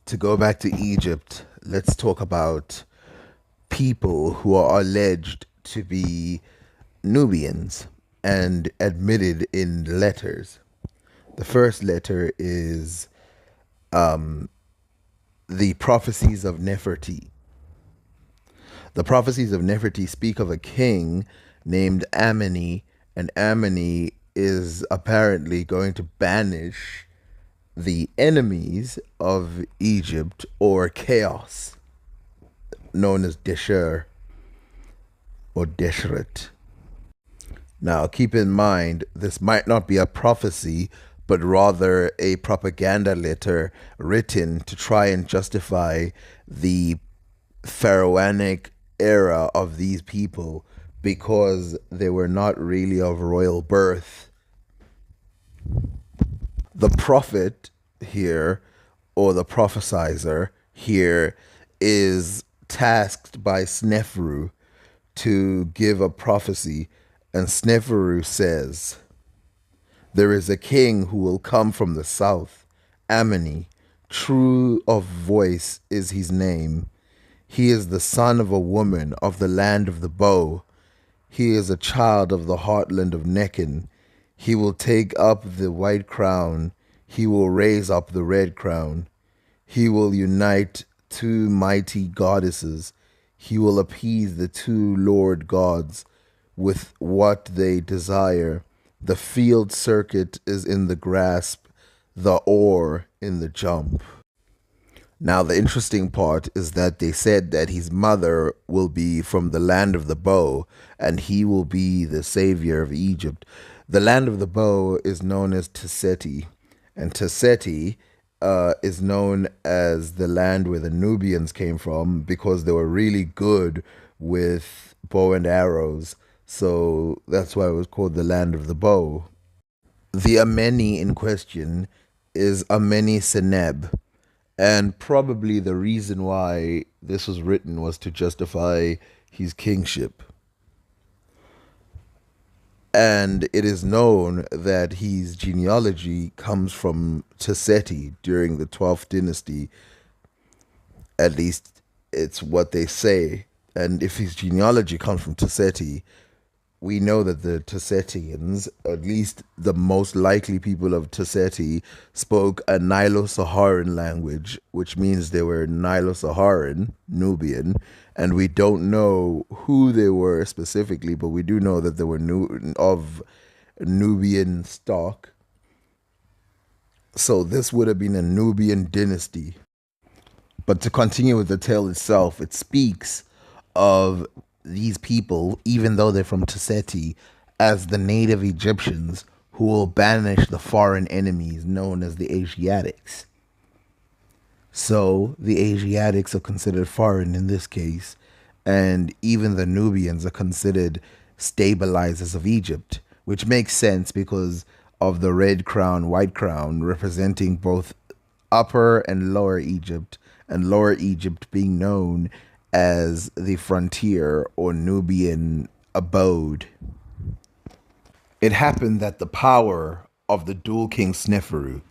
To go back to Egypt, let's talk about people who are alleged to be Nubians and admitted in letters. The first letter is the prophecies of Nefertiti. The prophecies of Nefertiti speak of a king named Ameny, and Ameny is apparently going to banish the enemies of Egypt or chaos, known as Desher or Deshret. Now, keep in mind, this might not be a prophecy, but rather a propaganda letter written to try and justify the pharaonic era of these people because they were not really of royal birth. The prophet here, or the prophesizer here, is tasked by Sneferu to give a prophecy, and Sneferu says, "There is a king who will come from the south, Ameny, true of voice is his name. He is the son of a woman of the land of the bow. He is a child of the heartland of Nechen. He will take up the white crown. He will raise up the red crown. He will unite two mighty goddesses. He will appease the two Lord gods with what they desire. The field circuit is in the grasp, the oar in the jump." Now, the interesting part is that they said that his mother will be from the land of the bow and he will be the savior of Egypt. The land of the bow is known as Tesseti, and Tesseti is known as the land where the Nubians came from because they were really good with bow and arrows. So that's why it was called the land of the bow. The ameny in question is Ameny Seneb. And probably the reason why this was written was to justify his kingship. And it is known that his genealogy comes from Tesseti during the 12th dynasty. At least it's what they say. And if his genealogy comes from Tesseti, we know that the Tessetians, at least the most likely people of Tesseti, spoke a Nilo-Saharan language, which means they were Nilo-Saharan, Nubian, and we don't know who they were specifically, but we do know that they were of Nubian stock. So this would have been a Nubian dynasty. But to continue with the tale itself, it speaks of these people, even though they're from Tesseti, as the native Egyptians who will banish the foreign enemies known as the Asiatics. So the Asiatics are considered foreign in this case, and even the Nubians are considered stabilizers of Egypt, which makes sense because of the red crown, white crown, representing both Upper and Lower Egypt, and Lower Egypt being known as the frontier or Nubian abode. It happened that the power of the dual king Sneferu,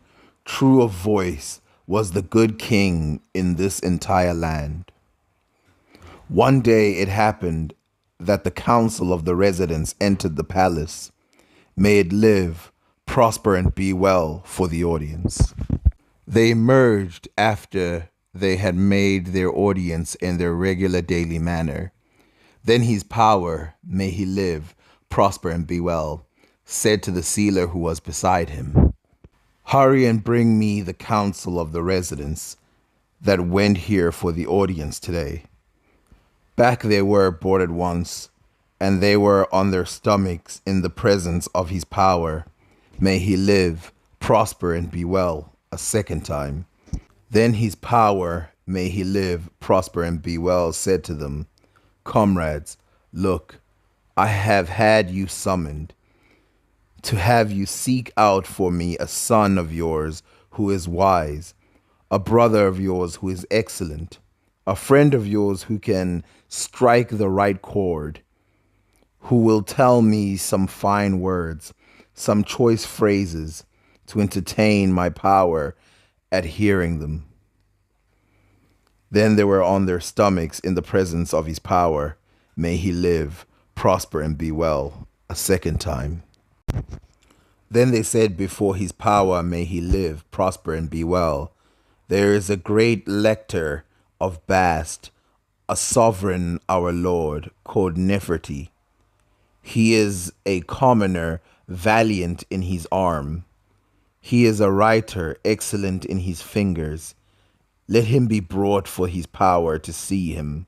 true of voice, was the good king in this entire land. One day it happened that the council of the residents entered the palace. May it live, prosper, and be well for the audience. They emerged after they had made their audience in their regular daily manner. Then his power, may he live, prosper, and be well, said to the sealer who was beside him, "Hurry and bring me the council of the residents that went here for the audience today." Back they were brought at once, and they were on their stomachs in the presence of his power. May he live, prosper, and be well, a second time. Then his power, may he live, prosper, and be well, said to them, "Comrades, look, I have had you summoned to have you seek out for me a son of yours who is wise, a brother of yours who is excellent, a friend of yours who can strike the right chord, who will tell me some fine words, some choice phrases to entertain my power at hearing them. Then they were on their stomachs in the presence of his power. May he live, prosper, and be well. A second time. Then they said before his power, may he live, prosper, and be well. There is a great lector of Bast, a sovereign our Lord, called Neferti. He is a commoner, valiant in his arm. He is a writer, excellent in his fingers. Let him be brought for his power to see him.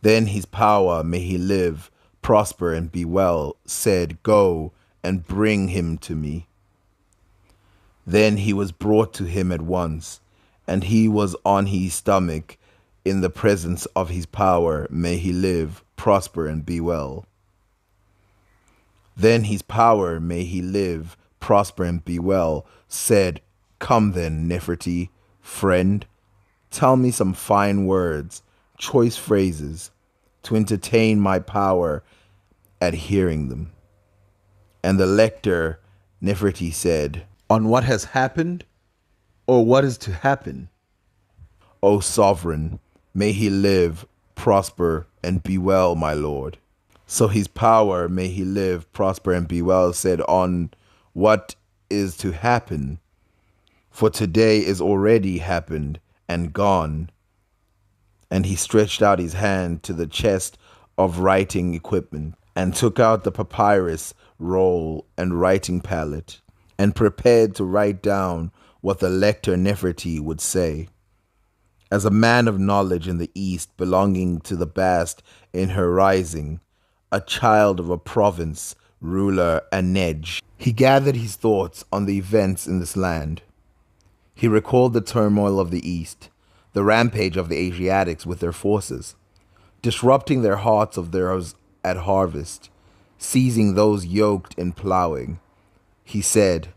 Then his power, may he live, prosper, and be well, said, go and bring him to me. Then he was brought to him at once, and he was on his stomach in the presence of his power, may he live, prosper, and be well. Then his power, may he live, prosper, and be well, said, come then, Neferti, friend, tell me some fine words, choice phrases, to entertain my power at hearing them. And the lector, Neferti, said, on what has happened, or what is to happen? O sovereign, may he live, prosper, and be well, my lord. So his power, may he live, prosper, and be well, said, on what is to happen, for today is already happened and gone. And he stretched out his hand to the chest of writing equipment, and took out the papyrus roll and writing palette, and prepared to write down what the lector Neferti would say. As a man of knowledge in the East, belonging to the Bast in her rising, a child of a province, ruler, ameny, he gathered his thoughts on the events in this land. He recalled the turmoil of the East, the rampage of the Asiatics with their forces, disrupting their hearts of theirs at harvest, seizing those yoked in plowing. He said,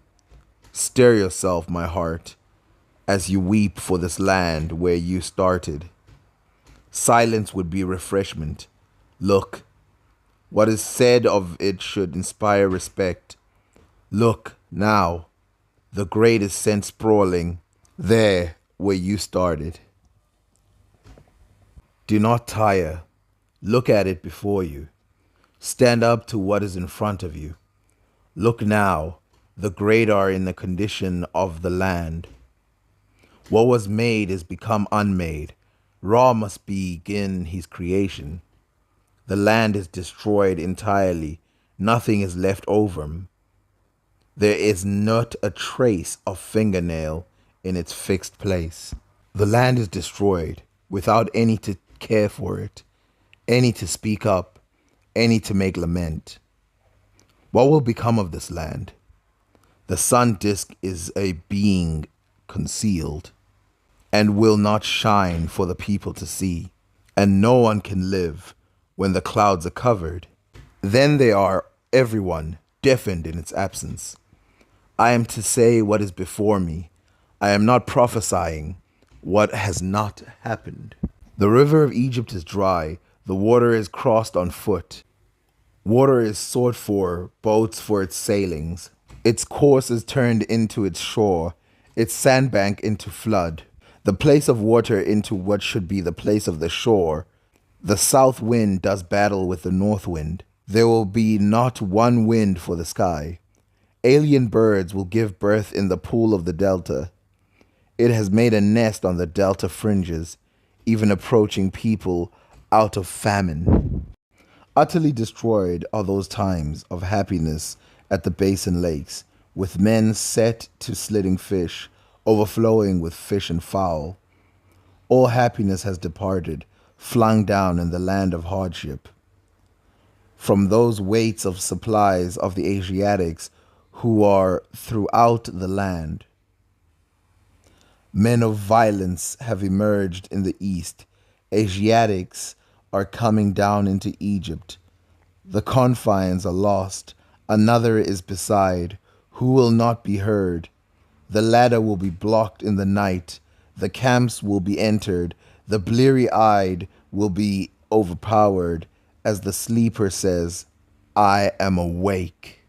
stir yourself, my heart, as you weep for this land where you started. Silence would be refreshment. Look, what is said of it should inspire respect. Look, now, the great is sent sprawling there where you started. Do not tire. Look at it before you. Stand up to what is in front of you. Look now, the great are in the condition of the land. What was made is become unmade. Ra must begin his creation. The land is destroyed entirely. Nothing is left over. There is not a trace of fingernail in its fixed place. The land is destroyed without any to care for it, any to speak up, any to make lament. What will become of this land? The sun disk is a being concealed and will not shine for the people to see, and no one can live when the clouds are covered. Then they are, everyone, deafened in its absence. I am to say what is before me. I am not prophesying what has not happened. The river of Egypt is dry. The water is crossed on foot. Water is sought for, boats for its sailings. Its course is turned into its shore, its sandbank into flood, the place of water into what should be the place of the shore. The south wind does battle with the north wind. There will be not one wind for the sky. Alien birds will give birth in the pool of the delta. It has made a nest on the delta fringes, even approaching people out of famine. Utterly destroyed are those times of happiness at the basin lakes, with men set to slitting fish, overflowing with fish and fowl. All happiness has departed, flung down in the land of hardship. From those weights of supplies of the Asiatics who are throughout the land, men of violence have emerged in the east. Asiatics are coming down into Egypt. The confines are lost. Another is beside, who will not be heard. The ladder will be blocked in the night. The camps will be entered. The bleary-eyed will be overpowered, as the sleeper says, I am awake.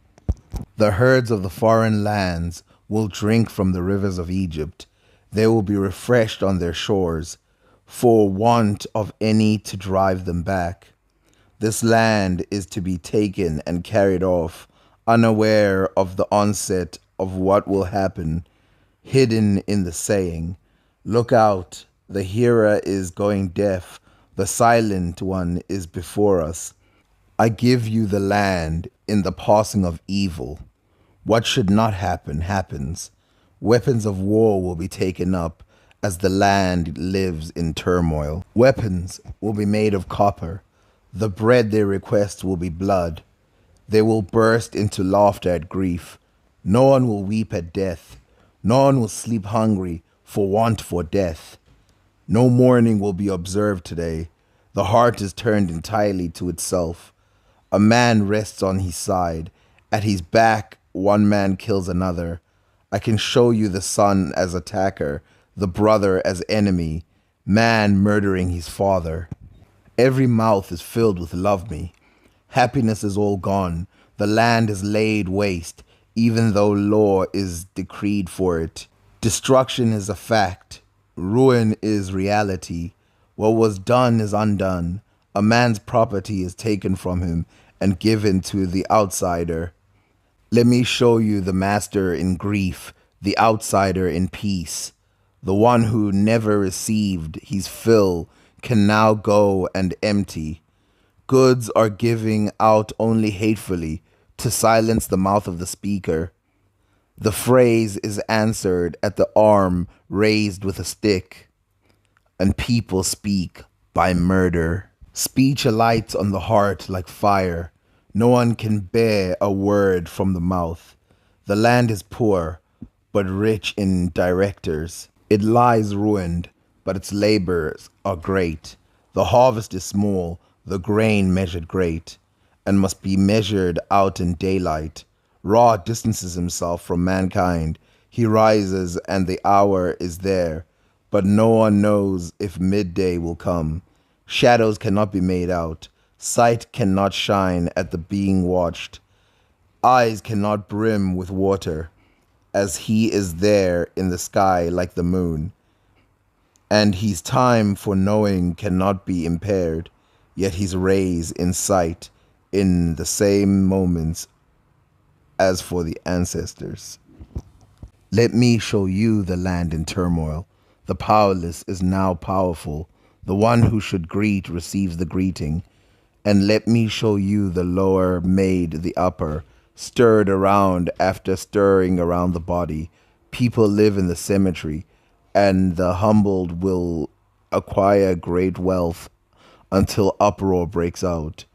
The herds of the foreign lands will drink from the rivers of Egypt. They will be refreshed on their shores, for want of any to drive them back. This land is to be taken and carried off, unaware of the onset of what will happen, hidden in the saying, "Look out, the hearer is going deaf, the silent one is before us." I give you the land in the passing of evil. What should not happen happens. Weapons of war will be taken up as the land lives in turmoil. Weapons will be made of copper. The bread they request will be blood. They will burst into laughter at grief. No one will weep at death. No one will sleep hungry for want for death. No mourning will be observed today. The heart is turned entirely to itself. A man rests on his side. At his back, one man kills another. I can show you the son as attacker, the brother as enemy, man murdering his father. Every mouth is filled with "love me." Happiness is all gone. The land is laid waste, even though law is decreed for it. Destruction is a fact. Ruin is reality. What was done is undone. A man's property is taken from him and given to the outsider. Let me show you the master in grief, the outsider in peace. The one who never received his fill can now go and empty. Goods are giving out only hatefully to silence the mouth of the speaker. The phrase is answered at the arm raised with a stick, and people speak by murder. Speech alights on the heart like fire. No one can bear a word from the mouth. The land is poor, but rich in directors. It lies ruined, but its labors are great. The harvest is small, the grain measured great, and must be measured out in daylight. Ra distances himself from mankind. He rises, and the hour is there, but no one knows if midday will come. Shadows cannot be made out. Sight cannot shine at the being watched. Eyes cannot brim with water, as he is there in the sky like the moon. And his time for knowing cannot be impaired, yet his rays in sight in the same moments as for the ancestors. Let me show you the land in turmoil. The powerless is now powerful. The one who should greet receives the greeting. And let me show you the lower made the upper, stirred around after stirring around the body. People live in the cemetery, and the humbled will acquire great wealth until uproar breaks out.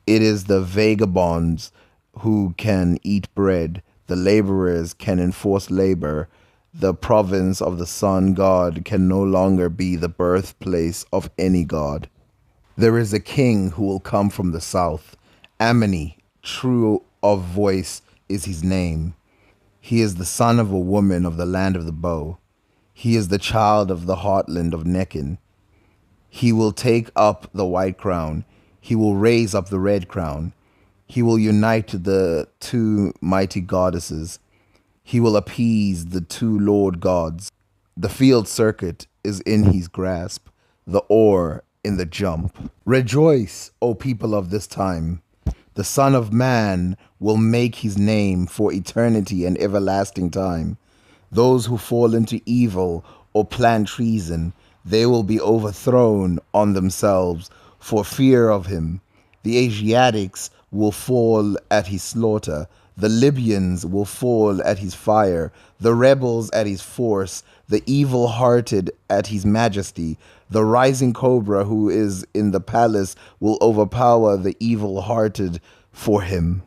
It is the vagabonds who can eat bread. The laborers can enforce labor. The province of the sun god can no longer be the birthplace of any god. There is a king who will come from the south. Ameny, true of voice, is his name. He is the son of a woman of the land of the bow. He is the child of the heartland of Nekin. He will take up the white crown. He will raise up the red crown. He will unite the two mighty goddesses. He will appease the two lord gods. The field circuit is in his grasp, the oar in the jump. Rejoice, O people of this time. The Son of Man will make his name for eternity and everlasting time. Those who fall into evil or plan treason, they will be overthrown on themselves for fear of him. The Asiatics will fall at his slaughter. The Libyans will fall at his fire, the rebels at his force, the evil-hearted at his majesty. The rising cobra who is in the palace will overpower the evil-hearted for him.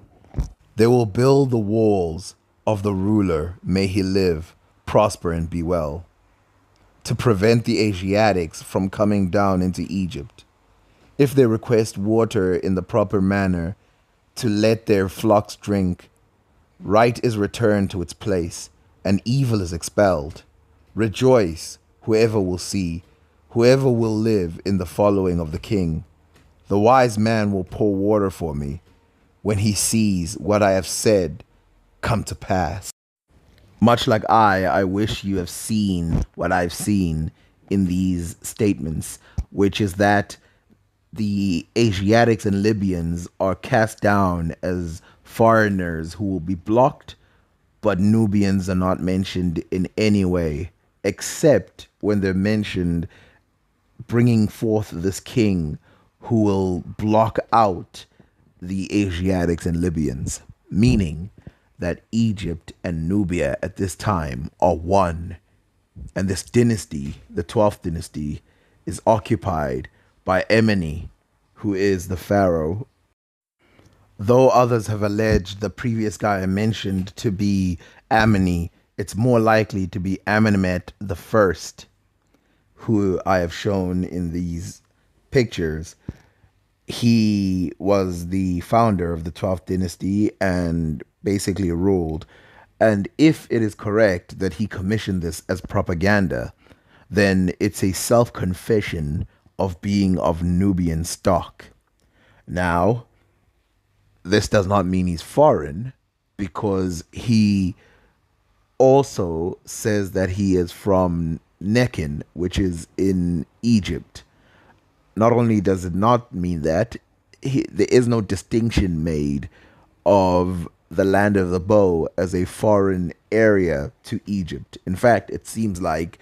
They will build the walls of the ruler, may he live, prosper, and be well, to prevent the Asiatics from coming down into Egypt. If they request water in the proper manner, to let their flocks drink, right is returned to its place, and evil is expelled. Rejoice, whoever will see, whoever will live in the following of the king. The wise man will pour water for me when he sees what I have said come to pass. Much like I wish you have seen what I've seen in these statements, which is that the Asiatics and Libyans are cast down as foreigners who will be blocked, but Nubians are not mentioned in any way, except when they're mentioned bringing forth this king who will block out the Asiatics and Libyans, meaning that Egypt and Nubia at this time are one, and this dynasty, the 12th dynasty, is occupied by Ameny, who is the pharaoh. Though others have alleged the previous guy I mentioned to be Ameny, it's more likely to be Amenemhet the First, who I have shown in these pictures. He was the founder of the 12th dynasty and basically ruled. And if it is correct that he commissioned this as propaganda, then it's a self confession of being of Nubian stock. Now, this does not mean he's foreign because he also says that he is from Nekin, which is in Egypt. Not only does it not mean that, there is no distinction made of the land of the bow as a foreign area to Egypt. In fact, it seems like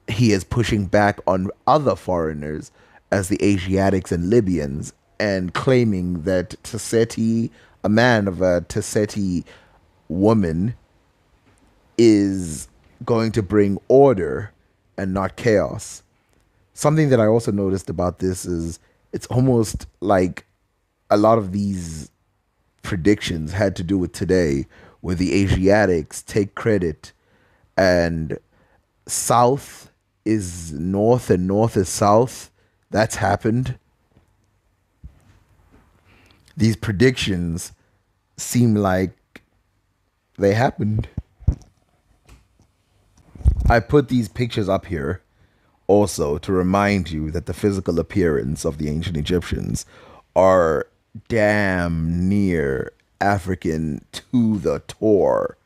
he is pushing back on other foreigners as the Asiatics and Libyans and claiming that Tasseti, a man of a Tasseti woman, is going to bring order and not chaos. Something that I also noticed about this is it's almost like a lot of these predictions had to do with today, where the Asiatics take credit and south is north and north is south. That's happened. These predictions seem like they happened. I put these pictures up here also to remind you that the physical appearance of the ancient Egyptians are damn near African to the tor.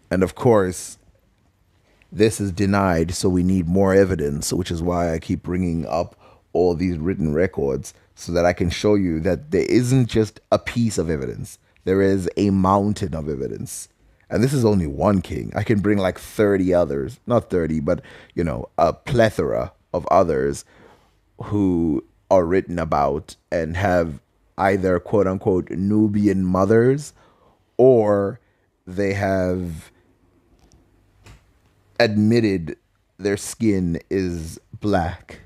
And of course, this is denied, so we need more evidence, which is why I keep bringing up all these written records so that I can show you that there isn't just a piece of evidence, there is a mountain of evidence. And this is only one king. I can bring like 30 others, not 30, but a plethora of others who are written about and have either quote unquote Nubian mothers, or they have admitted their skin is black.